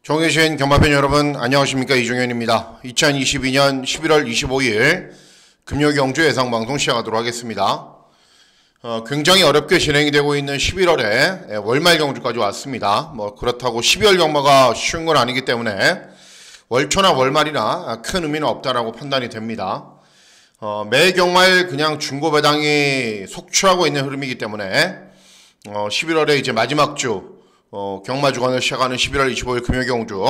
경계신 경마팬 여러분 안녕하십니까, 이종현입니다. 2022년 11월 25일 금요경주 예상방송 시작하도록 하겠습니다. 굉장히 어렵게 진행이 되고 있는 11월에 월말 경주까지 왔습니다. 그렇다고 12월 경마가 쉬운 건 아니기 때문에 월초나 월말이나 큰 의미는 없다라고 판단이 됩니다. 매 경마일 그냥 중고 배당이 속출하고 있는 흐름이기 때문에 11월에 이제 마지막 주 경마 주간을 시작하는 11월 25일 금요경주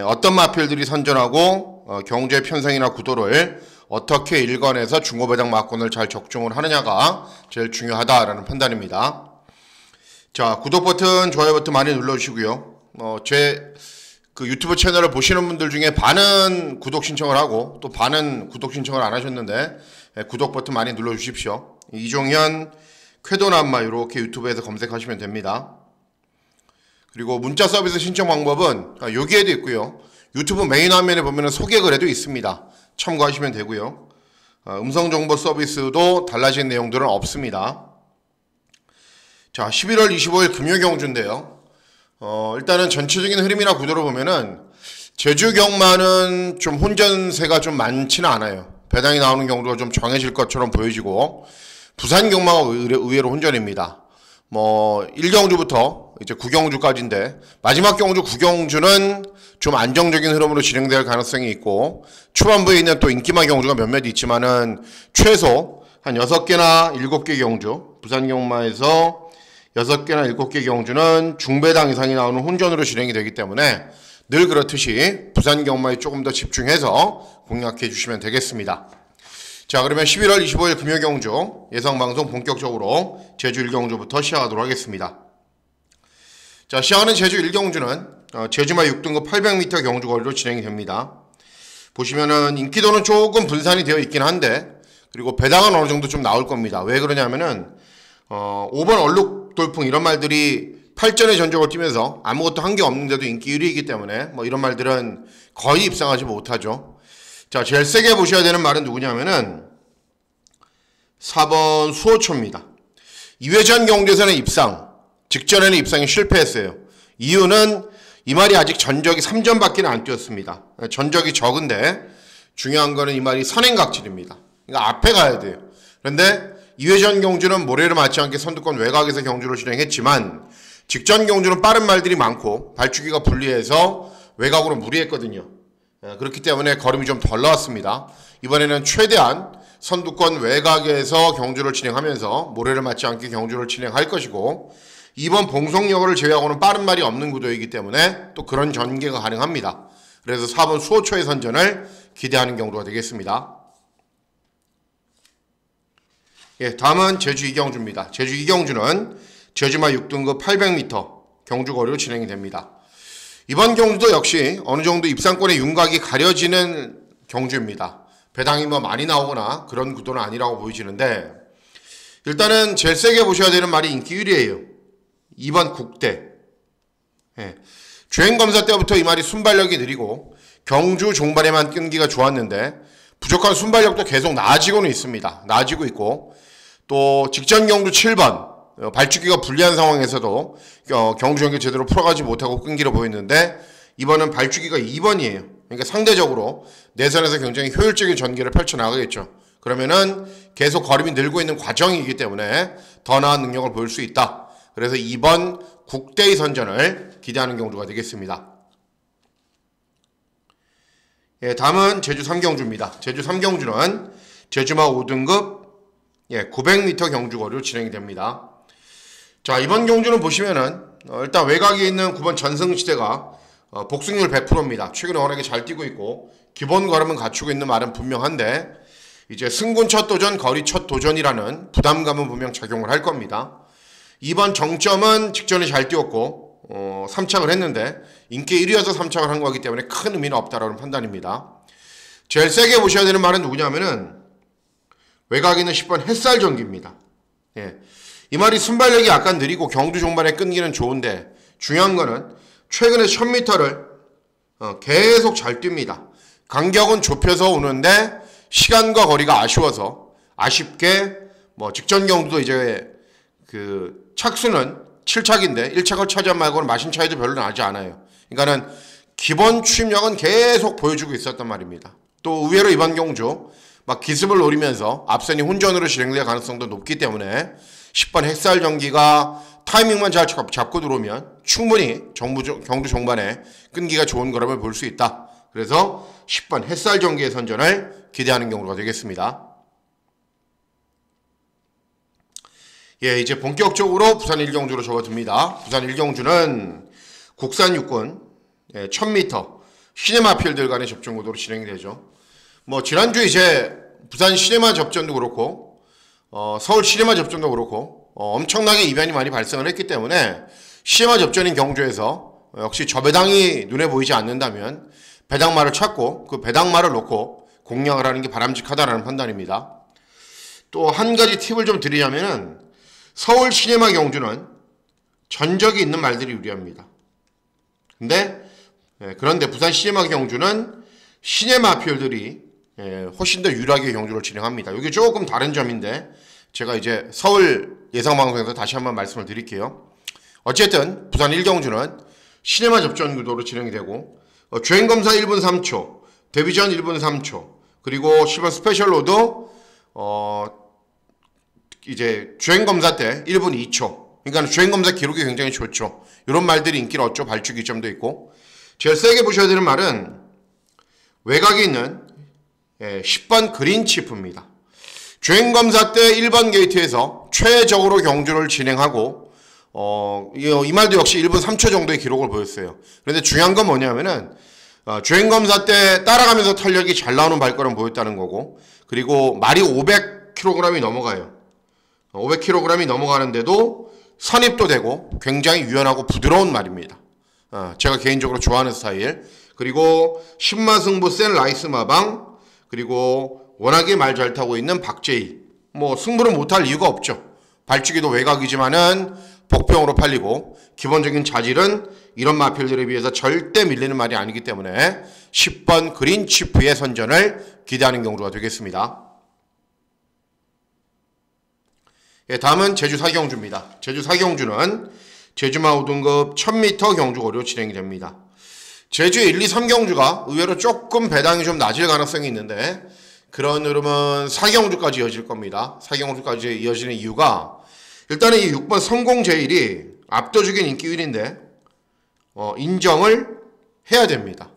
어떤 마필들이 선전하고 경주의 편성이나 구도를 어떻게 일관해서 중고배당 막권을 잘 적중을 하느냐가 제일 중요하다라는 판단입니다. 자, 구독 버튼, 좋아요 버튼 많이 눌러주시고요. 제 유튜브 채널을 보시는 분들 중에 반은 구독 신청을 하고 또 반은 구독 신청을 안 하셨는데 구독 버튼 많이 눌러주십시오. 이종현 쾌도남마 이렇게 유튜브에서 검색하시면 됩니다. 그리고 문자 서비스 신청 방법은 여기에도 있고요. 유튜브 메인 화면에 보면 소개글에도 있습니다. 참고하시면 되고요. 음성정보 서비스도 달라진 내용들은 없습니다. 자, 11월 25일 금요경주인데요. 일단은 전체적인 흐름이나 구도를 보면은 제주 경마는 좀 혼전세가 좀 많지는 않아요. 배당이 나오는 경우가 좀 정해질 것처럼 보여지고, 부산 경마가 의외로 혼전입니다. 1경주부터 이제 9경주까지인데 마지막 경주 9경주는 좀 안정적인 흐름으로 진행될 가능성이 있고, 초반부에 있는 또 인기마 경주가 몇몇 있지만은 최소 한 6개나 7개 경주, 부산 경마에서 6개나 7개 경주는 중배당 이상이 나오는 혼전으로 진행이 되기 때문에 늘 그렇듯이 부산 경마에 조금 더 집중해서 공략해 주시면 되겠습니다. 자, 그러면 11월 25일 금요경주 예상방송 본격적으로 제주 1경주부터 시작하도록 하겠습니다. 자, 시작하는 제주 1경주는 제주마 6등급 800m 경주 거리로 진행이 됩니다. 보시면은 인기도는 조금 분산이 되어 있긴 한데, 그리고 배당은 어느 정도 좀 나올 겁니다. 왜 그러냐면은 5번 얼룩돌풍 이런 말들이 8전의 전적을 뛰면서 아무것도 한 게 없는데도 인기 1위이기 때문에 이런 말들은 거의 입상하지 못하죠. 자, 제일 세게 보셔야 되는 말은 누구냐면은 4번 수호초입니다. 2회전 경주에서는 입상, 직전에는 입상이 실패했어요. 이유는 이 말이 아직 전적이 3전밖에 안 뛰었습니다. 전적이 적은데 중요한 거는 이 말이 선행각질입니다. 그러니까 앞에 가야 돼요. 그런데 2회전 경주는 모래를 맞지 않게 선두권 외곽에서 경주를 진행했지만, 직전 경주는 빠른 말들이 많고 발주기가 불리해서 외곽으로 무리했거든요. 그렇기 때문에 걸음이 좀 덜 나왔습니다. 이번에는 최대한 선두권 외곽에서 경주를 진행하면서 모래를 맞지 않게 경주를 진행할 것이고, 2번 봉송여고를 제외하고는 빠른 말이 없는 구도이기 때문에 또 그런 전개가 가능합니다. 그래서 4번 수호초의 선전을 기대하는 경주가 되겠습니다. 예, 다음은 제주 2경주입니다. 제주 2경주는 제주마 6등급 800m 경주거리로 진행이 됩니다. 이번 경주도 역시 어느 정도 입상권의 윤곽이 가려지는 경주입니다. 배당이 많이 나오거나 그런 구도는 아니라고 보이시는데, 일단은 제일 세게 보셔야 되는 말이 인기 1위예요. 2번 국대. 예. 주행검사 때부터 이 말이 순발력이 느리고 경주 종반에만 끈기가 좋았는데 부족한 순발력도 계속 나아지고는 있습니다. 나아지고 있고, 또 직전 경주 7번 발주기가 불리한 상황에서도 경주 경기 제대로 풀어가지 못하고 끈기를 보였는데, 이번은 발주기가 2번이에요. 그러니까 상대적으로 내선에서 굉장히 효율적인 전개를 펼쳐나가겠죠. 그러면은 계속 걸음이 늘고 있는 과정이기 때문에 더 나은 능력을 보일 수 있다. 그래서 2번 국대의 선전을 기대하는 경주가 되겠습니다. 예, 다음은 제주 3경주입니다. 제주 3경주는 제주마 5등급 900m 경주거리로 진행이 됩니다. 자, 이번 경주는 보시면은 일단 외곽에 있는 9번 전승시대가 복승률 100%입니다. 최근에 워낙에 잘 뛰고 있고 기본 걸음은 갖추고 있는 말은 분명한데, 이제 승군 첫 도전, 거리 첫 도전이라는 부담감은 분명 작용을 할 겁니다. 2번 정점은 직전에 잘 뛰었고 3착을 했는데 인기 1위여서 3착을 한 거기 때문에 큰 의미는 없다라는 판단입니다. 제일 세게 보셔야 되는 말은 누구냐면은 외곽에 있는 10번 햇살전기입니다. 예. 이 말이 순발력이 약간 느리고 경주 종반에 끈기는 좋은데, 중요한 거는 최근에 1000m를 계속 잘 뜁니다. 간격은 좁혀서 오는데 시간과 거리가 아쉬워서 아쉽게 직전 경주도 이제 착수는 7착인데 1착을 차지한 말고는 마신 차이도 별로 나지 않아요. 그러니까는 기본 추임력은 계속 보여주고 있었단 말입니다. 또 의외로 이번 경주 막 기습을 노리면서 앞선이 혼전으로 진행될 가능성도 높기 때문에 10번 햇살 전기가 타이밍만 잘 잡고 들어오면 충분히 경주 종반에 끈기가 좋은 걸음을 볼 수 있다. 그래서 10번 햇살 전기의 선전을 기대하는 경우가 되겠습니다. 예, 이제 본격적으로 부산 1경주로 접어듭니다. 부산 1경주는 국산 육군 1000m 시네마필드 간의 접전 구도로 진행이 되죠. 뭐 지난주 이제 부산 시네마 접전도 그렇고 서울 시네마 접전도 그렇고 엄청나게 이변이 많이 발생을 했기 때문에 시네마 접전인 경주에서 역시 저 배당이 눈에 보이지 않는다면 배당말을 찾고 그 배당말을 놓고 공략을 하는 게 바람직하다는 판단입니다. 또 한 가지 팁을 좀 드리자면은 서울 시네마 경주는 전적이 있는 말들이 유리합니다. 그런데 부산 시네마 경주는 시네마 필들이 훨씬 더 유리하게 경주를 진행합니다. 이게 조금 다른 점인데 제가 이제 서울 예상방송에서 다시 한번 말씀을 드릴게요. 어쨌든 부산 1경주는 시네마 접전 구도로 진행이 되고 주행검사 1분 3초, 데뷔전 1분 3초, 그리고 10번 스페셜로도 이제 주행검사 때 1분 2초. 그러니까 주행검사 기록이 굉장히 좋죠. 이런 말들이 인기를 얻죠. 발주 기점도 있고. 제일 세게 보셔야 되는 말은 외곽에 있는 10번 그린치프입니다. 주행검사 때 1번 게이트에서 최적으로 경주를 진행하고 이 말도 역시 1분 3초 정도의 기록을 보였어요. 그런데 중요한 건 뭐냐면은 주행검사 때 따라가면서 탄력이 잘 나오는 발걸음 보였다는 거고, 그리고 말이 500kg이 넘어가요. 500kg이 넘어가는데도 선입도 되고 굉장히 유연하고 부드러운 말입니다. 제가 개인적으로 좋아하는 스타일. 그리고 신마승부 센 라이스 마방, 그리고 워낙에 말 잘 타고 있는 박재희. 뭐 승부를 못할 이유가 없죠. 발주기도 외곽이지만은 복병으로 팔리고 기본적인 자질은 이런 마필들에 비해서 절대 밀리는 말이 아니기 때문에 10번 그린치프의 선전을 기대하는 경우가 되겠습니다. 예, 다음은 제주 4경주입니다. 제주 4경주는 제주마우 등급 1000m 경주거리로 진행이 됩니다. 제주 1, 2, 3경주가 의외로 조금 배당이 좀 낮을 가능성이 있는데 그런 흐름은 4경주까지 이어질 겁니다. 4경주까지 이어지는 이유가 일단은 이 6번 성공제일이 압도적인 인기 1위인데 인정을 해야 됩니다.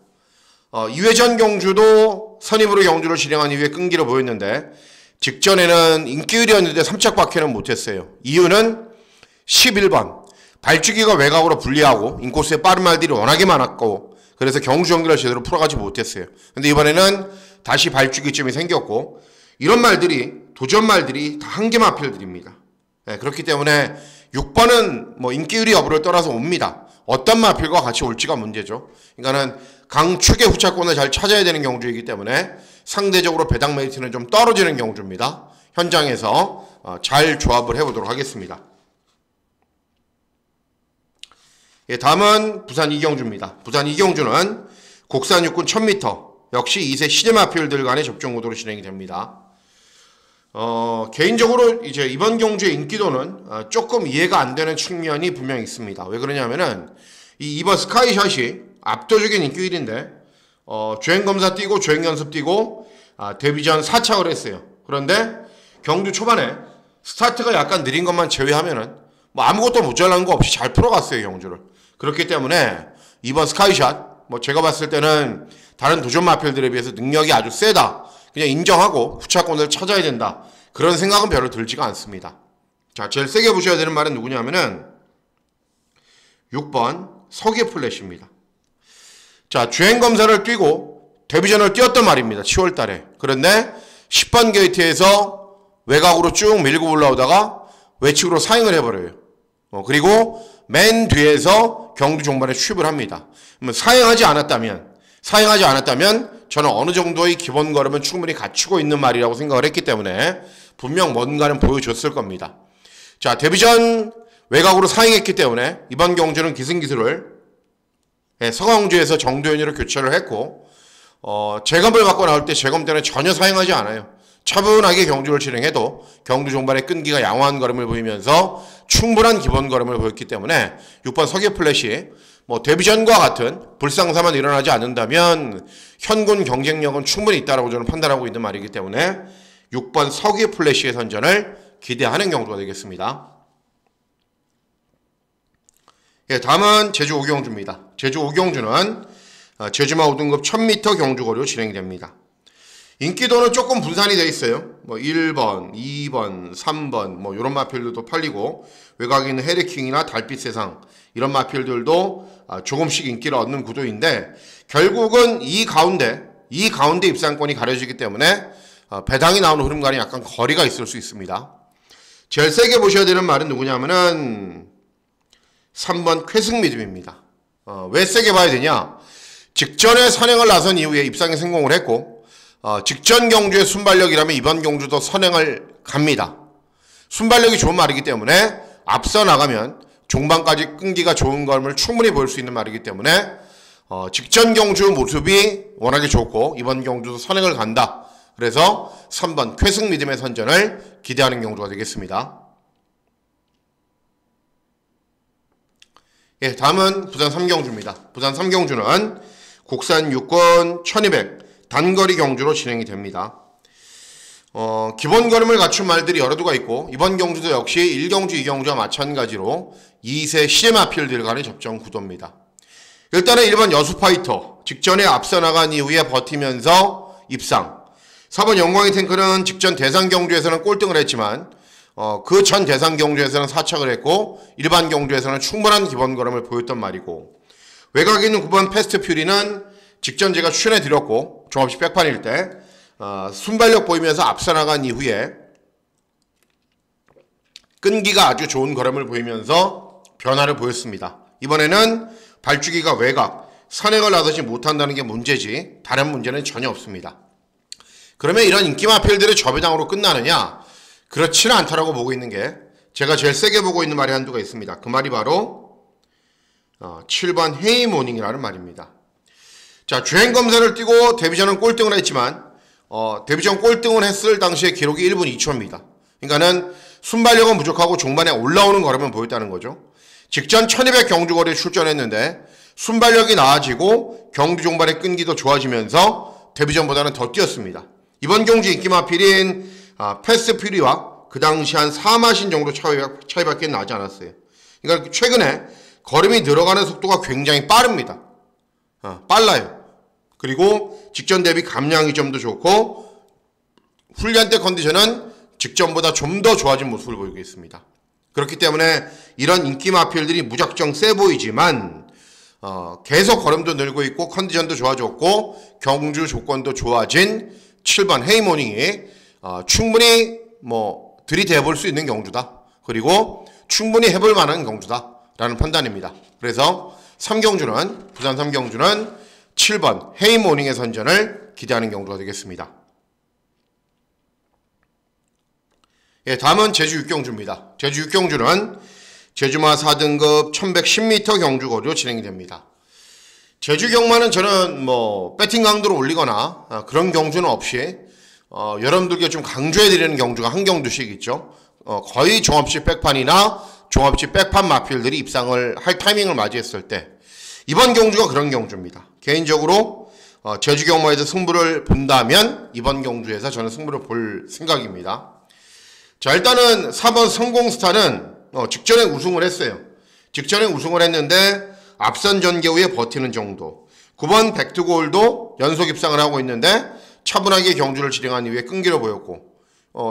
2회전 경주도 선입으로 경주를 진행한 이후에 끈기를 보였는데 직전에는 인기 1위였는데 3착밖에는 못했어요. 이유는 11번 발주기가 외곽으로 불리하고 인코스에 빠른 말들이 워낙에 많았고 그래서 경주 경기를 제대로 풀어가지 못했어요. 근데 이번에는 다시 발주기점이 생겼고 이런 말들이 도전 말들이 다 한계 마필들입니다. 네, 그렇기 때문에 6번은 뭐 인기 1위 여부를 떠나서 옵니다. 어떤 마필과 같이 올지가 문제죠. 그러니까는 강축의 후차권을 잘 찾아야 되는 경주이기 때문에 상대적으로 배당 메리트는 좀 떨어지는 경주입니다. 현장에서 잘 조합을 해보도록 하겠습니다. 예, 다음은 부산 2경주입니다. 부산 2경주는 국산 육군 1000m 역시 2세 시네마필들 간의 접종 구도로 진행이 됩니다. 개인적으로 이제 이번 경주의 인기도는 조금 이해가 안 되는 측면이 분명히 있습니다. 왜 그러냐면은 이번 스카이샷이 압도적인 인기 1인데 주행검사 뛰고 주행연습 뛰고 데뷔전 4착을 했어요. 그런데 경주 초반에 스타트가 약간 느린 것만 제외하면은 뭐 아무것도 모자란 거 없이 잘 풀어갔어요, 경주를. 그렇기 때문에 이번 스카이샷 뭐 제가 봤을 때는 다른 도전 마필들에 비해서 능력이 아주 세다. 그냥 인정하고 후차권을 찾아야 된다. 그런 생각은 별로 들지가 않습니다. 자, 제일 세게 보셔야 되는 말은 누구냐면은 6번 서기 플래시입니다. 자, 주행검사를 뛰고 데뷔전을 뛰었단 말입니다. 10월 달에. 그런데 10번 게이트에서 외곽으로 쭉 밀고 올라오다가 외측으로 사행을 해버려요. 그리고 맨 뒤에서 경주 종반에 취입을 합니다. 사행하지 않았다면 저는 어느 정도의 기본 걸음은 충분히 갖추고 있는 말이라고 생각을 했기 때문에 분명 뭔가는 보여줬을 겁니다. 자, 데뷔전 외곽으로 사행했기 때문에 이번 경주는 기승기술을 서강주에서 정도현이로 교체를 했고 재검을 받고 나올 때 재검 때는 전혀 사행하지 않아요. 차분하게 경주를 진행해도 경주 종반의 끈기가 양호한 걸음을 보이면서 충분한 기본 걸음을 보였기 때문에 6번 서기 플래시 뭐 데뷔전과 같은 불상사만 일어나지 않는다면 현군 경쟁력은 충분히 있다라고 저는 판단하고 있는 말이기 때문에 6번 서귀 플래시의 선전을 기대하는 경주가 되겠습니다. 예, 다음은 제주 오경주입니다. 제주 오경주는 제주마 5등급 1000m 경주거리로 진행이 됩니다. 인기도는 조금 분산이 되어 있어요. 뭐 1번, 2번, 3번 뭐 이런 마필들도 팔리고 외곽에 있는 헤리킹이나 달빛 세상 이런 마필들도 조금씩 인기를 얻는 구도인데 결국은 이 가운데 입상권이 가려지기 때문에 배당이 나오는 흐름과는 약간 거리가 있을 수 있습니다. 제일 세게 보셔야 되는 말은 누구냐면은 3번 쾌승 믿음입니다. 왜 세게 봐야 되냐? 직전에 선행을 나선 이후에 입상에 성공을 했고 직전 경주의 순발력이라면 이번 경주도 선행을 갑니다. 순발력이 좋은 말이기 때문에 앞서 나가면 종반까지 끈기가 좋은 걸음을 충분히 보일 수 있는 말이기 때문에 직전 경주 모습이 워낙에 좋고 이번 경주도 선행을 간다. 그래서 3번 쾌승 믿음의 선전을 기대하는 경주가 되겠습니다. 예, 다음은 부산 3경주입니다. 부산 3경주는 국산 6권 1200 단거리 경주로 진행이 됩니다. 기본 걸음을 갖춘 말들이 여러 두가 있고 이번 경주도 역시 1경주, 2경주와 마찬가지로 2세 시제마필들 간의 접전 구도입니다. 일단은 1번 여수파이터 직전에 앞서 나간 이후에 버티면서 입상. 4번 영광의 탱크는 직전 대상 경주에서는 꼴등을 했지만 그 전 대상 경주에서는 사착을 했고 일반 경주에서는 충분한 기본 걸음을 보였단 말이고 외곽에 있는 9번 패스트 퓨리는 직전 제가 추천해 드렸고 종합식 백판일 때 순발력 보이면서 앞서 나간 이후에 끈기가 아주 좋은 걸음을 보이면서 변화를 보였습니다. 이번에는 발주기가 외곽, 선행을 나서지 못한다는 게 문제지 다른 문제는 전혀 없습니다. 그러면 이런 인기마필들의 저배당으로 끝나느냐? 그렇지는 않다라고 보고 있는 게 제가 제일 세게 보고 있는 말이 한두가 있습니다. 그 말이 바로 7번 헤이모닝이라는 말입니다. 자, 주행검사를 뛰고 데뷔전은 꼴등을 했지만 데뷔전 꼴등을 했을 당시의 기록이 1분 2초입니다. 그러니까는 순발력은 부족하고 종반에 올라오는 걸음을 보였다는 거죠. 직전 1200 경주거리에 출전했는데 순발력이 나아지고 경주 종반의 끈기도 좋아지면서 데뷔전보다는 더 뛰었습니다. 이번 경주 인기마필인 패스트 퓨리와 그 당시 한 4마신 정도 차이밖에 나지 않았어요. 그러니까 최근에 걸음이 늘어가는 속도가 굉장히 빠릅니다. 빨라요. 그리고 직전 대비 감량이 좀 더 좋고 훈련 때 컨디션은 직전보다 좀 더 좋아진 모습을 보이고 있습니다. 그렇기 때문에 이런 인기 마필들이 무작정 세 보이지만 계속 걸음도 늘고 있고 컨디션도 좋아졌고 경주 조건도 좋아진 7번 헤이모닝이 충분히 들이대볼 수 있는 경주다. 그리고 충분히 해볼 만한 경주다 라는 판단입니다. 그래서 3경주는 부산 3경주는 7번 헤이모닝의 선전을 기대하는 경주가 되겠습니다. 예, 다음은 제주 6경주입니다. 제주 6경주는 제주마 4등급 1110m 경주거리로 진행이 됩니다. 제주 경마는 저는 배팅 강도를 올리거나 그런 경주는 없이 여러분들께 좀 강조해드리는 경주가 한 경주씩 있죠. 거의 종합식 백판이나 종합식 백판 마필들이 입상을 할 타이밍을 맞이했을 때 이번 경주가 그런 경주입니다. 개인적으로 제주 경마에서 승부를 본다면 이번 경주에서 저는 승부를 볼 생각입니다. 자, 일단은 4번 성공스타는 직전에 우승을 했어요. 직전에 우승을 했는데 앞선 전개 후에 버티는 정도. 9번 백두골도 연속 입상을 하고 있는데 차분하게 경주를 진행한 이후에 끈기를 보였고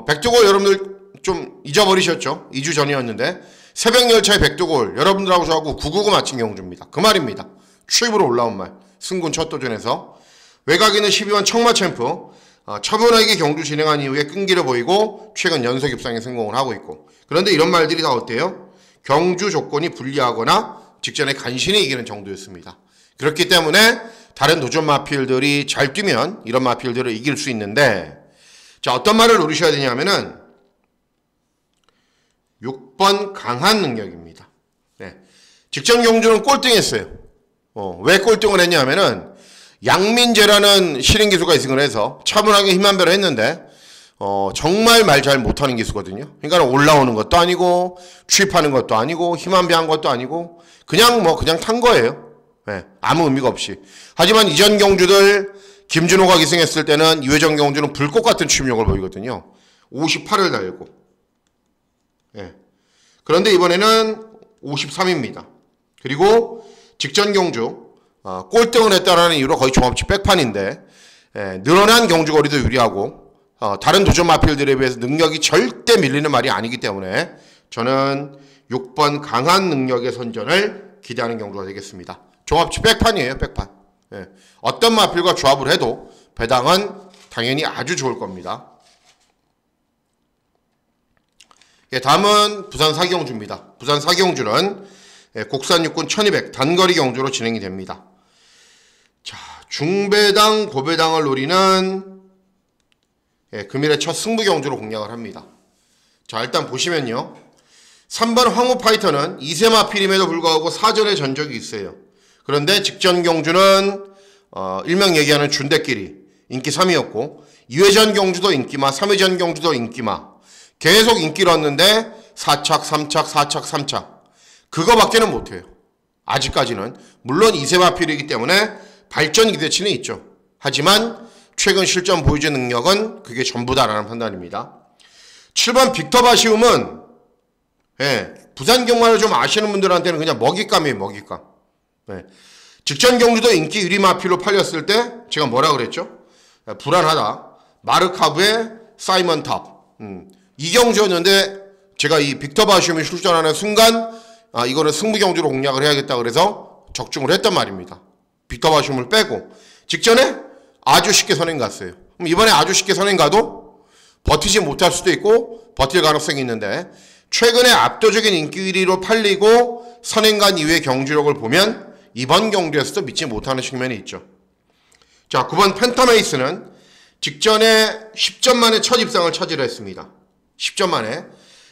백두골 여러분들 좀 잊어버리셨죠? 2주 전이었는데 새벽 열차의 백두골 여러분들하고 저하고 999 맞힌 경주입니다. 그 말입니다. 추입으로 올라온 말. 승군 첫 도전에서 외곽에는 12번 청마 챔프 차분하게 경주 진행한 이후에 끈기를 보이고 최근 연속 입상에 성공을 하고 있고 그런데 이런 말들이 다 어때요? 경주 조건이 불리하거나 직전에 간신히 이기는 정도였습니다. 그렇기 때문에 다른 도전 마필들이 잘 뛰면 이런 마필들을 이길 수 있는데 자, 어떤 말을 노리셔야 되냐면은 6번 강한 능력입니다. 네. 직전 경주는 꼴등했어요. 왜 꼴등을 했냐면은 양민재라는 실행 기수가 이승을 해서 차분하게 힘한배로 했는데 정말 말 잘 못하는 기수거든요. 그러니까 올라오는 것도 아니고 취입하는 것도 아니고 힘한배 한 것도 아니고 그냥 탄 거예요. 예, 아무 의미가 없이. 하지만 이전 경주들 김준호가 기승했을 때는 이회전 경주는 불꽃 같은 추임력을 보이거든요. 58을 달고. 예. 그런데 이번에는 53입니다. 그리고 직전 경주 꼴등을 했다는 이유로 거의 종합치 백판인데 늘어난 경주거리도 유리하고 다른 도전 마필들에 비해서 능력이 절대 밀리는 말이 아니기 때문에 저는 6번 강한 능력의 선전을 기대하는 경주가 되겠습니다. 종합치 백판이에요. 백판. 예. 어떤 마필과 조합을 해도 배당은 당연히 아주 좋을 겁니다. 예, 다음은 부산 사경주입니다. 부산 사경주는 국산 육군 1200 단거리 경주로 진행이 됩니다. 자, 중배당, 고배당을 노리는 금일의 첫 승부 경주로 공략을 합니다. 자, 일단 보시면요. 3번 황후 파이터는 2세 마필임에도 불구하고 사전에 전적이 있어요. 그런데 직전 경주는 일명 얘기하는 준대끼리 인기 3위였고 2회전 경주도 인기마, 3회전 경주도 인기마 계속 인기를 얻는데 4착, 3착, 4착, 3착 그거밖에는 못해요. 아직까지는. 물론 2세 마필이기 때문에 발전 기대치는 있죠. 하지만 최근 실전 보여준 능력은 그게 전부다라는 판단입니다. 7번 빅터 바시움은 부산 경마를 좀 아시는 분들한테는 그냥 먹잇감이에요. 먹잇감. 직전 경주도 인기 1위 마필로 팔렸을 때 제가 뭐라 그랬죠? 불안하다. 마르카브의 사이먼 탑. 이 경주였는데 제가 이 빅터 바시움이 출전하는 순간 이거는 승부 경주로 공략을 해야겠다 그래서 적중을 했단 말입니다. 빅터 바시움을 빼고 직전에 아주 쉽게 선행 갔어요. 그럼 이번에 아주 쉽게 선행 가도 버티지 못할 수도 있고 버틸 가능성이 있는데 최근에 압도적인 인기 1위로 팔리고 선행간 이후의 경주력을 보면 이번 경주에서도 믿지 못하는 측면이 있죠. 자, 9번 펜타메이스는 직전에 10점 만에 첫 입상을 차지를 했습니다. 10점 만에.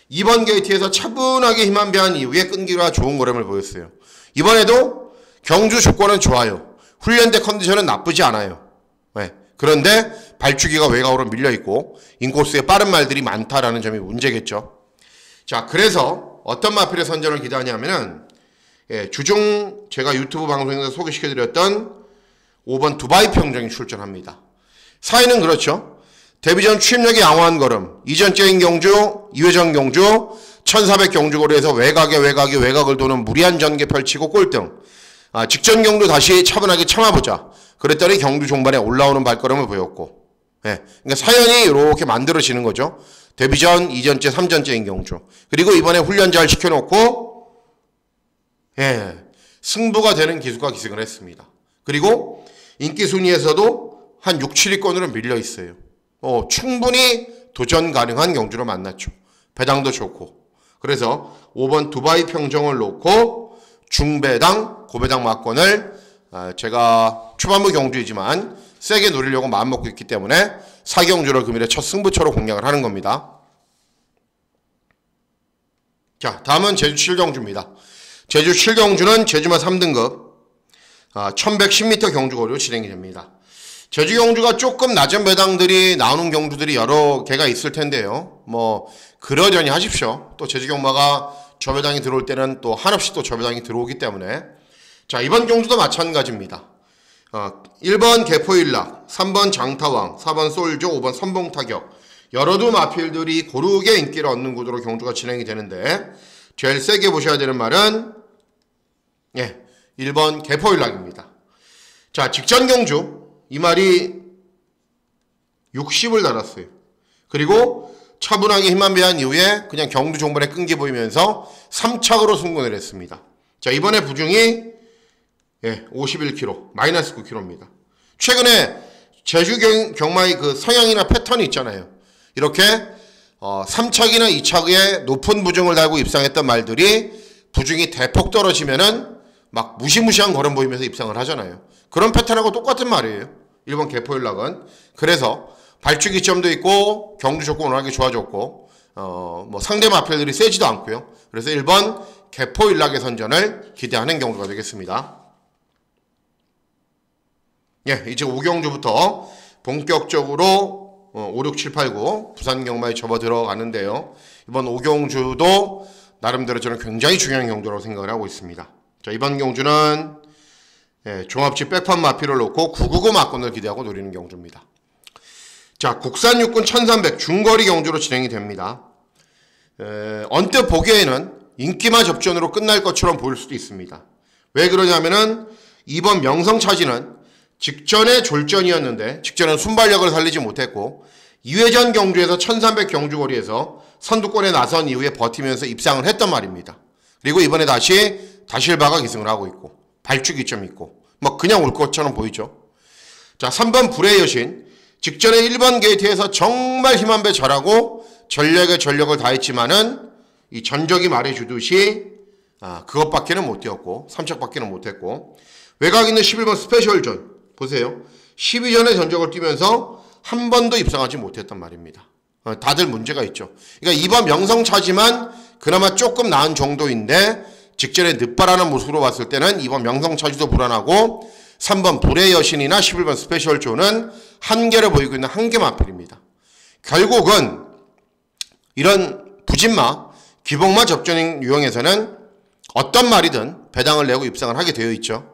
이번 게이트에서 차분하게 힘 안 배한 이후에 끈기가 좋은 걸음을 보였어요. 이번에도 경주 조건은 좋아요. 훈련대 컨디션은 나쁘지 않아요. 그런데 발주기가 외곽으로 밀려있고 인코스에 빠른 말들이 많다라는 점이 문제겠죠. 자, 그래서 어떤 마필의 선전을 기대하냐면은 주중 제가 유튜브 방송에서 소개시켜드렸던 5번 두바이 평정이 출전합니다. 사이는 그렇죠. 데뷔전 추임력이 양호한 걸음, 이전적인 경주, 2회전 경주, 1400 경주거리에서 외곽을 도는 무리한 전개 펼치고 꼴등. 직전 경주 다시 차분하게 참아보자. 그랬더니 경주 종반에 올라오는 발걸음을 보였고. 그러니까 사연이 이렇게 만들어지는 거죠. 데뷔전, 2전째, 3전째인 경주. 그리고 이번에 훈련 잘 시켜놓고, 승부가 되는 기수가 기승을 했습니다. 그리고 인기 순위에서도 한 6, 7위권으로 밀려 있어요. 충분히 도전 가능한 경주로 만났죠. 배당도 좋고. 그래서 5번 두바이 평정을 놓고 중배당, 고배당 막권을 제가 초반부 경주이지만 세게 노리려고 마음먹고 있기 때문에 사경주를 금일의 첫 승부처로 공략을 하는 겁니다. 자, 다음은 제주 7경주입니다. 제주 7경주는 제주마 3등급 1110m 경주거리로 진행이 됩니다. 제주 경주가 조금 낮은 배당들이 나오는 경주들이 여러 개가 있을 텐데요. 뭐 그러려니 하십시오. 또 제주 경마가 저배당이 들어올 때는 또 한없이 또 저배당이 들어오기 때문에. 자, 이번 경주도 마찬가지입니다. 1번 개포일락, 3번 장타왕, 4번 솔조, 5번 선봉타격. 여러두 마필들이 고르게 인기를 얻는 구도로 경주가 진행이 되는데 제일 세게 보셔야 되는 말은 1번 개포일락입니다. 자, 직전 경주 이 말이 60을 달았어요. 그리고 차분하게 힘만 배한 이후에 그냥 경주 종반에 끈기 보이면서 3착으로 승군을 했습니다. 자, 이번에 부중이 51kg, 마이너스 9kg입니다. 최근에 제주 경마의 그 성향이나 패턴이 있잖아요. 이렇게 3착이나 2착에 높은 부중을 달고 입상했던 말들이 부중이 대폭 떨어지면은 막 무시무시한 걸음 보이면서 입상을 하잖아요. 그런 패턴하고 똑같은 말이에요. 1번 개포일락은. 그래서 발주기점도 있고 경주 조건 워낙에 좋아졌고 뭐 상대 마필들이 세지도 않고요. 그래서 1번 개포일락의 선전을 기대하는 경주가 되겠습니다. 이제 5경주부터 본격적으로 5, 6, 7, 8, 9 부산 경마에 접어 들어가는데요. 이번 5경주도 나름대로 저는 굉장히 중요한 경주라고 생각을 하고 있습니다. 자, 이번 경주는 종합지 백판 마필을 놓고 999 막권을 기대하고 노리는 경주입니다. 자, 국산 육군 1300 중거리 경주로 진행이 됩니다. 언뜻 보기에는 인기마 접전으로 끝날 것처럼 보일 수도 있습니다. 왜 그러냐면은 이번 명성차지는 직전에 졸전이었는데 직전은 순발력을 살리지 못했고 2회전 경주에서 1300 경주거리에서 선두권에 나선 이후에 버티면서 입상을 했단 말입니다. 그리고 이번에 다시 다실바가 기승을 하고 있고 발축이 좀 있고 뭐 그냥 올 것처럼 보이죠. 자, 3번 불의 여신 직전에 1번 게이트에서 정말 힘 한 배 잘하고 전력에 전력을 다했지만은 이 전적이 말해주듯이 그것밖에는 못 뛰었고 3척밖에는 못했고 외곽 있는 11번 스페셜존 보세요. 12전의 전적을 뛰면서 한 번도 입상하지 못했단 말입니다. 다들 문제가 있죠. 그러니까 이번 명성차지만 그나마 조금 나은 정도인데 직전에 늦바라는 모습으로 봤을 때는 이번 명성차지도 불안하고 3번 불의 여신이나 11번 스페셜존은 한계를 보이고 있는 한계 마필입니다. 결국은 이런 부진마, 기복마 접전 유형에서는 어떤 말이든 배당을 내고 입상을 하게 되어 있죠.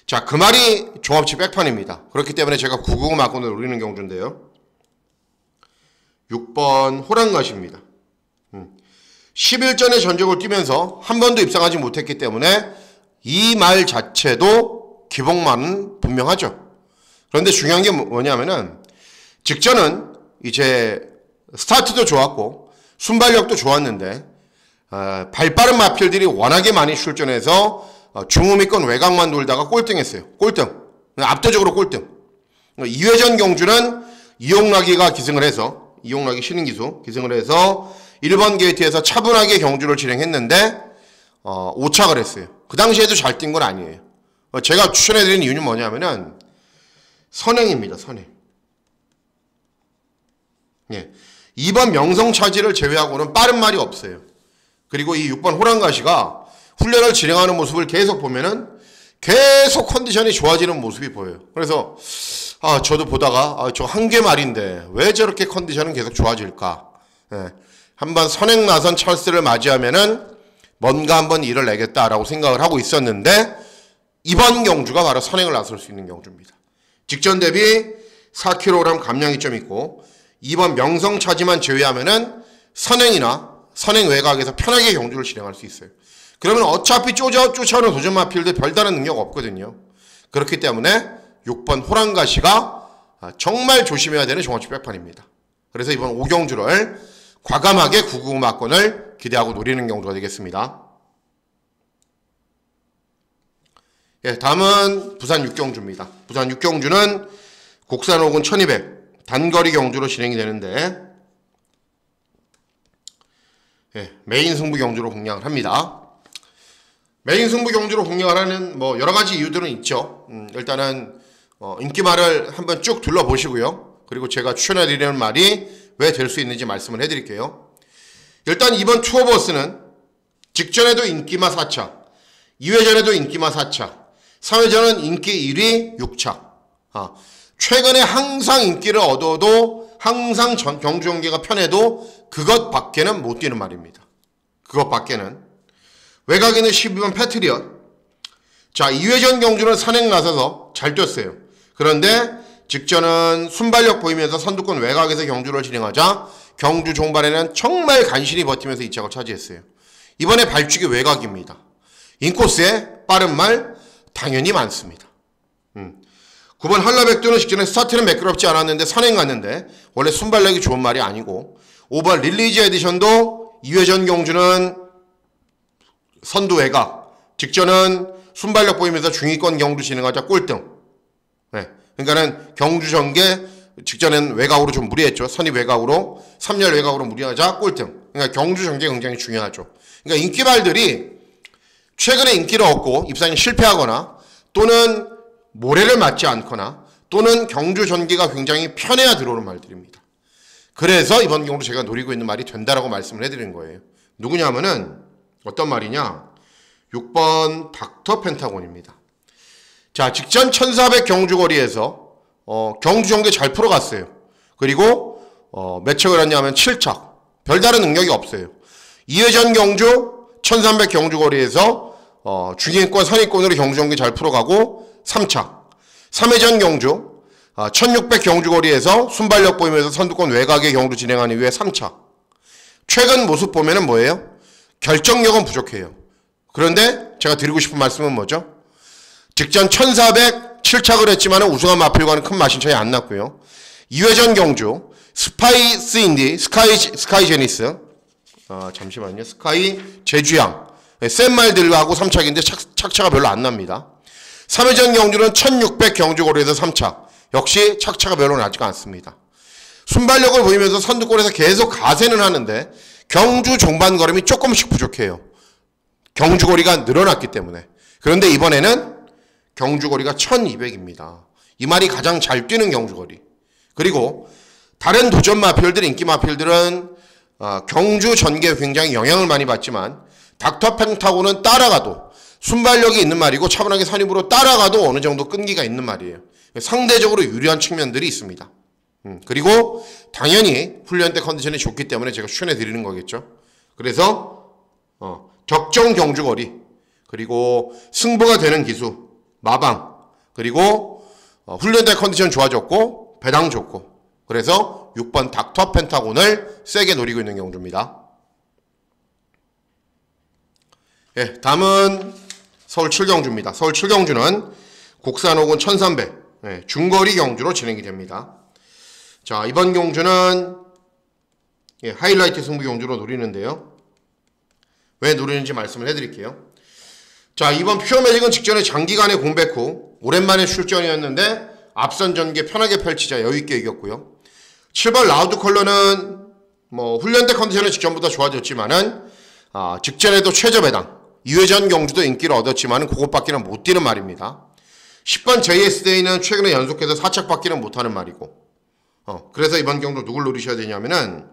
자, 그 말이 종합지 백판입니다. 그렇기 때문에 제가 999 막권을 노리는 경주인데요. 6번 호랑가시입니다. 11전의 전적을 뛰면서 한 번도 입상하지 못했기 때문에 이 말 자체도 기복마는 분명하죠. 그런데 중요한 게 뭐냐면은 직전은 이제 스타트도 좋았고 순발력도 좋았는데 발빠른 마필들이 워낙에 많이 출전해서 중후미권 외곽만 돌다가 꼴등했어요. 꼴등. 압도적으로 꼴등. 2회전 경주는 이용락이가 기승을 해서 이용락이 신인 기수 기승을 해서 1번 게이트에서 차분하게 경주를 진행했는데 5착을 했어요. 그 당시에도 잘 뛴 건 아니에요. 제가 추천해드리는 이유는 뭐냐면은 선행입니다. 선행. 예. 2번 명성차지를 제외하고는 빠른 말이 없어요. 그리고 이 6번 호랑가시가 훈련을 진행하는 모습을 계속 보면은 계속 컨디션이 좋아지는 모습이 보여요. 그래서 저도 보다가 저 한계 말인데 왜 저렇게 컨디션은 계속 좋아질까? 예. 한번 선행 나선 찰스를 맞이하면은 뭔가 한번 일을 내겠다라고 생각을 하고 있었는데 이번 경주가 바로 선행을 나설 수 있는 경주입니다. 직전 대비 4kg 감량이 좀 있고 이번 명성차지만 제외하면은 선행이나 선행 외곽에서 편하게 경주를 진행할 수 있어요. 그러면 어차피 쫓아오는 도전 마필들 별다른 능력 없거든요. 그렇기 때문에 6번 호랑가시가 정말 조심해야 되는 종합지 백판입니다. 그래서 이번 5경주를 과감하게 999 막권을 기대하고 노리는 경주가 되겠습니다. 예, 다음은 부산 6경주입니다. 부산 6경주는 국산 5군 1200 단거리 경주로 진행이 되는데 메인 승부 경주로 공략을 합니다. 메인 승부 경주로 공략을 하는 여러 가지 이유들은 있죠. 일단은 인기말을 한번 쭉 둘러보시고요. 그리고 제가 추천해드리는 말이 왜 될 수 있는지 말씀을 해드릴게요. 일단 이번 투어버스는 직전에도 인기마 4차, 2회전에도 인기마 4차, 3회전은 인기 1위 6차. 최근에 항상 인기를 얻어도 항상 경주 전개가 편해도 그것밖에는 못 뛰는 말입니다. 그것밖에는. 외곽에는 12번 패트리엇. 자, 2회전 경주는 산행 나서서 잘 뛰었어요. 그런데 직전은 순발력 보이면서 선두권 외곽에서 경주를 진행하자 경주 종반에는 정말 간신히 버티면서 2착을 차지했어요. 이번에 발축이 외곽입니다. 인코스에 빠른 말 당연히 많습니다. 9번 한라백두는 직전에 스타트는 매끄럽지 않았는데 선행 갔는데 원래 순발력이 좋은 말이 아니고 5번 릴리즈 에디션도 2회전 경주는 선두 외곽 직전은 순발력 보이면서 중위권 경주 진행하자 꼴등. 그러니까는 경주 전개 직전엔 외곽으로 좀 무리했죠. 선입 외곽으로 3열 외곽으로 무리하자 꼴등. 그러니까 경주 전개 굉장히 중요하죠. 그러니까 인기발들이 최근에 인기를 얻고 입상에 실패하거나 또는 모래를 맞지 않거나 또는 경주 전개가 굉장히 편해야 들어오는 말들입니다. 그래서 이번 경우도 제가 노리고 있는 말이 된다라고 말씀을 해드린 거예요. 누구냐면은 어떤 말이냐? 6번 닥터 펜타곤입니다. 자, 직전 1400 경주거리에서 경주 전개 잘 풀어갔어요. 그리고 몇 척을 했냐면 7착. 별다른 능력이 없어요. 2회전 경주 1300 경주거리에서 중위권 선입권으로 경주 전개 잘 풀어가고 3차. 3회전 경주 1600 경주거리에서 순발력 보이면서 선두권 외곽의 경주 진행한 이후에 3차. 최근 모습 보면은 뭐예요? 결정력은 부족해요. 그런데 제가 드리고 싶은 말씀은 뭐죠? 직전 1400 7착을 했지만 우승한 마필과는 큰 마신 차이 안 났고요. 2회전 경주 스파이스 인디 스카이 제니스 잠시만요. 스카이 제주양 센 말들하고 3착인데 착차가 별로 안 납니다. 3회전 경주는 1600 경주거리에서 3차. 역시 착차가 별로 나지 않습니다. 순발력을 보이면서 선두권에서 계속 가세는 하는데 경주 종반 걸음이 조금씩 부족해요. 경주거리가 늘어났기 때문에. 그런데 이번에는 경주거리가 1200입니다. 이 말이 가장 잘 뛰는 경주거리. 그리고 다른 도전 마필들, 인기 마필들은 경주 전개에 굉장히 영향을 많이 받지만 닥터 펜타곤은 따라가도 순발력이 있는 말이고 차분하게 선입으로 따라가도 어느 정도 끈기가 있는 말이에요. 상대적으로 유리한 측면들이 있습니다. 그리고 당연히 훈련 때 컨디션이 좋기 때문에 제가 추천해 드리는 거겠죠. 그래서 적정 경주거리, 그리고 승부가 되는 기수, 마방, 그리고 훈련 때 컨디션 좋아졌고 배당 좋고, 그래서 6번 닥터 펜타곤을 세게 노리고 있는 경주입니다. 예, 다음은 서울 7경주입니다. 서울 7경주는 국산 혹은 1300 중거리 경주로 진행이 됩니다. 자, 이번 경주는 하이라이트 승부 경주로 노리는데요. 왜 노리는지 말씀을 해드릴게요. 자, 이번 퓨어매직은 직전에 장기간의 공백 후 오랜만에 출전이었는데 앞선 전개 편하게 펼치자 여유있게 이겼고요. 7번 라우드 컬러는 훈련 때 컨디션은 직전보다 좋아졌지만은 직전에도 최저 배당 2회전 경주도 인기를 얻었지만은 그것밖에는 못 뛰는 말입니다. 10번 JSDA는 최근에 연속해서 4착밖에는 못하는 말이고, 그래서 이번 경주 누굴 노리셔야 되냐면은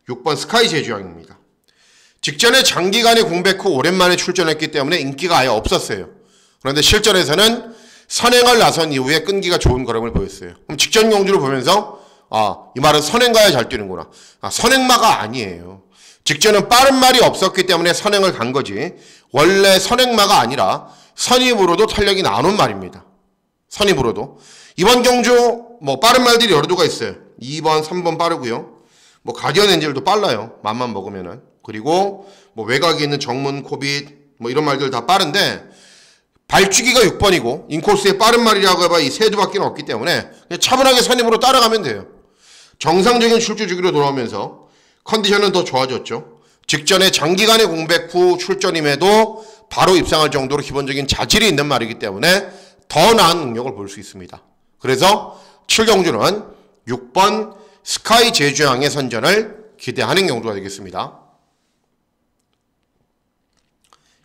6번 스카이 제주양입니다. 직전에 장기간의 공백 후 오랜만에 출전했기 때문에 인기가 아예 없었어요. 그런데 실전에서는 선행을 나선 이후에 끈기가 좋은 걸음을 보였어요. 그럼 직전 경주를 보면서 이 말은 선행가야 잘 뛰는구나. 선행마가 아니에요. 직전은 빠른 말이 없었기 때문에 선행을 간 거지 원래 선행마가 아니라 선입으로도 탄력이 나오는 말입니다. 선입으로도. 이번 경주 빠른 말들이 여러 도가 있어요. 2번, 3번 빠르고요. 가디언 엔젤도 빨라요. 맘만 먹으면은. 그리고 외곽에 있는 정문, 코빗 이런 말들 다 빠른데 발주기가 6번이고 인코스에 빠른 말이라고 해봐 이 세 두밖에 없기 때문에 그냥 차분하게 선입으로 따라가면 돼요. 정상적인 출주 주기로 돌아오면서 컨디션은 더 좋아졌죠. 직전에 장기간의 공백 후 출전임에도 바로 입상할 정도로 기본적인 자질이 있는 말이기 때문에 더 나은 능력을 볼 수 있습니다. 그래서 7경주는 6번 스카이 제주양의 선전을 기대하는 경주가 되겠습니다.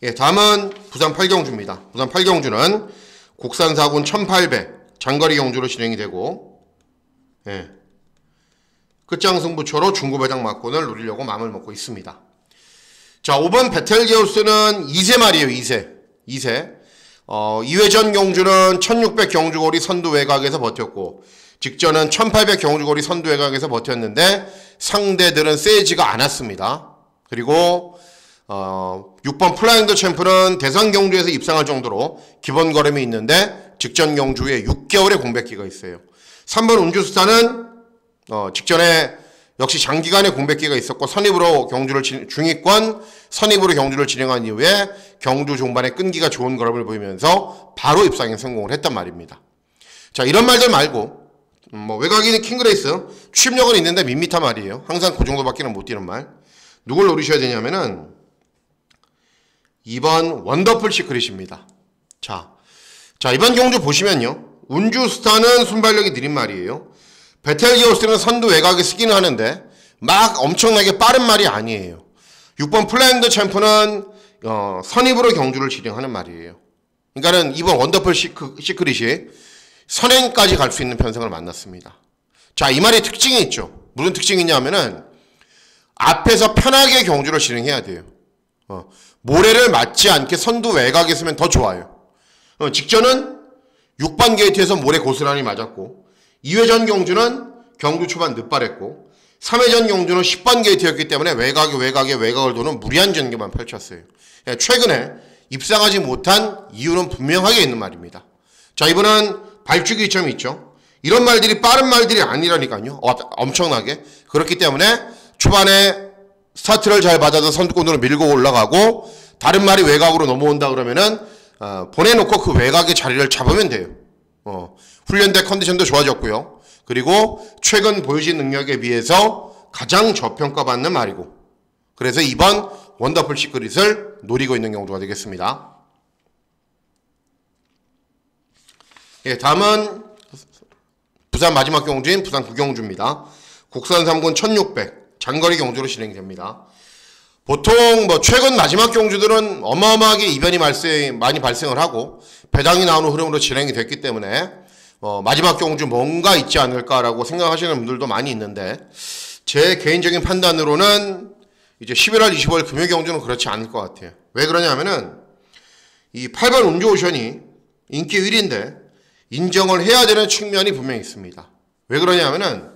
예, 다음은 부산 8경주입니다. 부산 8경주는 국산 4군 1800 장거리 경주로 진행이 되고, 끝장 승부처로 중고배당 막권을 노리려고 마음을 먹고 있습니다. 자, 5번 베텔게우스는 2세 말이에요. 2세. 2회전 경주는 1600 경주거리 선두 외곽에서 버텼고 직전은 1800 경주거리 선두 외곽에서 버텼는데 상대들은 세지가 않았습니다. 그리고 6번 플라잉 더 챔프는 대상 경주에서 입상할 정도로 기본 걸음이 있는데 직전 경주에 6개월의 공백기가 있어요. 3번 운주스타는 직전에 역시 장기간의 공백기가 있었고 선입으로 경주를 중위권 선입으로 경주를 진행한 이후에 경주 종반에 끈기가 좋은 걸음을 보이면서 바로 입상에 성공을 했단 말입니다. 자, 이런 말들 말고 외곽인 킹그레이스 취입력은 있는데 밋밋한 말이에요. 항상 그 정도밖에는 못 뛰는 말. 누굴 노리셔야 되냐면은 2번 원더풀 시크릿입니다. 자, 이번 경주 보시면요. 운주스타는 순발력이 느린 말이에요. 베텔기오스는 선두 외곽에 쓰기는 하는데 막 엄청나게 빠른 말이 아니에요. 6번 플라잉 더 챔프는 선입으로 경주를 진행하는 말이에요. 그러니까는 이번 원더풀 시크릿이 선행까지 갈 수 있는 편성을 만났습니다. 자, 이 말의 특징이 있죠. 무슨 특징이 있냐면은 앞에서 편하게 경주를 진행해야 돼요. 모래를 맞지 않게 선두 외곽에 있으면 더 좋아요. 직전은 6번 게이트에서 모래 고스란히 맞았고 2회전 경주는 경주 초반 늦발했고 3회전 경주는 10번 게이트였기 때문에 외곽을 도는 무리한 전개만 펼쳤어요. 최근에 입상하지 못한 이유는 분명하게 있는 말입니다. 자, 이번은 발주기 이점이 있죠. 이런 말들이 빠른 말들이 아니라니까요. 엄청나게. 그렇기 때문에 초반에 스타트를 잘 받아서 선두권으로 밀고 올라가고 다른 말이 외곽으로 넘어온다 그러면은 보내놓고 그 외곽의 자리를 잡으면 돼요. 훈련대 컨디션도 좋아졌고요. 그리고 최근 보여진 능력에 비해서 가장 저평가받는 말이고, 그래서 이번 원더풀 시크릿을 노리고 있는 경우가 되겠습니다. 예, 다음은 부산 마지막 경주인 부산 9경주입니다. 국산 3군 1600 장거리 경주로 진행됩니다. 보통 최근 마지막 경주들은 어마어마하게 이변이 많이 발생을 하고 배당이 나오는 흐름으로 진행이 됐기 때문에 마지막 경주 뭔가 있지 않을까라고 생각하시는 분들도 많이 있는데, 제 개인적인 판단으로는 이제 11월 25일 금요 경주는 그렇지 않을 것 같아요. 왜 그러냐면은 이 8번 운조오션이 인기 1위인데 인정을 해야 되는 측면이 분명히 있습니다. 왜 그러냐면은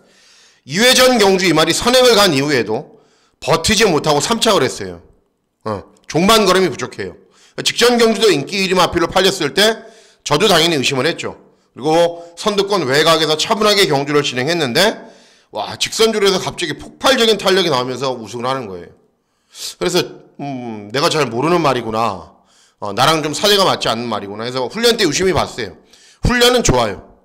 2회전 경주 이 말이 선행을 간 이후에도 버티지 못하고 3착을 했어요. 종반 걸음이 부족해요. 직전 경주도 인기 1위 마필로 팔렸을 때 저도 당연히 의심을 했죠. 그리고 선두권 외곽에서 차분하게 경주를 진행했는데 와, 직선주로에서 갑자기 폭발적인 탄력이 나오면서 우승을 하는 거예요. 그래서 내가 잘 모르는 말이구나. 나랑 좀 사대가 맞지 않는 말이구나 해서 훈련 때 유심히 봤어요. 훈련은 좋아요.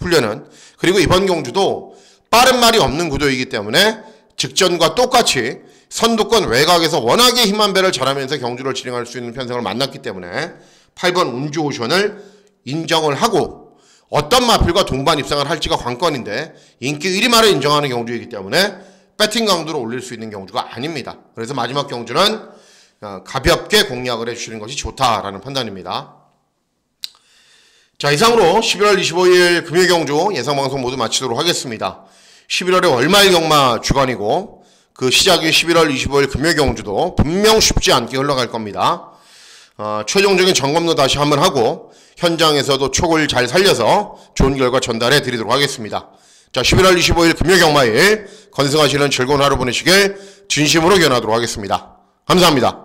훈련은. 그리고 이번 경주도 빠른 말이 없는 구도이기 때문에 직전과 똑같이 선두권 외곽에서 워낙에 힘한 배를 잘하면서 경주를 진행할 수 있는 편성을 만났기 때문에 8번 운주오션을 인정을 하고 어떤 마필과 동반 입상을 할지가 관건인데 인기 1위 말을 인정하는 경주이기 때문에 배팅 강도를 올릴 수 있는 경주가 아닙니다. 그래서 마지막 경주는 가볍게 공략을 해주시는 것이 좋다라는 판단입니다. 자, 이상으로 11월 25일 금요 경주 예상방송 모두 마치도록 하겠습니다. 11월의 월말 경마 주간이고 그 시작이 11월 25일 금요 경주도 분명 쉽지 않게 흘러갈 겁니다. 최종적인 점검도 다시 한번 하고 현장에서도 촉을 잘 살려서 좋은 결과 전달해 드리도록 하겠습니다. 자, 11월 25일 금요 경마일 건승하시는 즐거운 하루 보내시길 진심으로 기원하도록 하겠습니다. 감사합니다.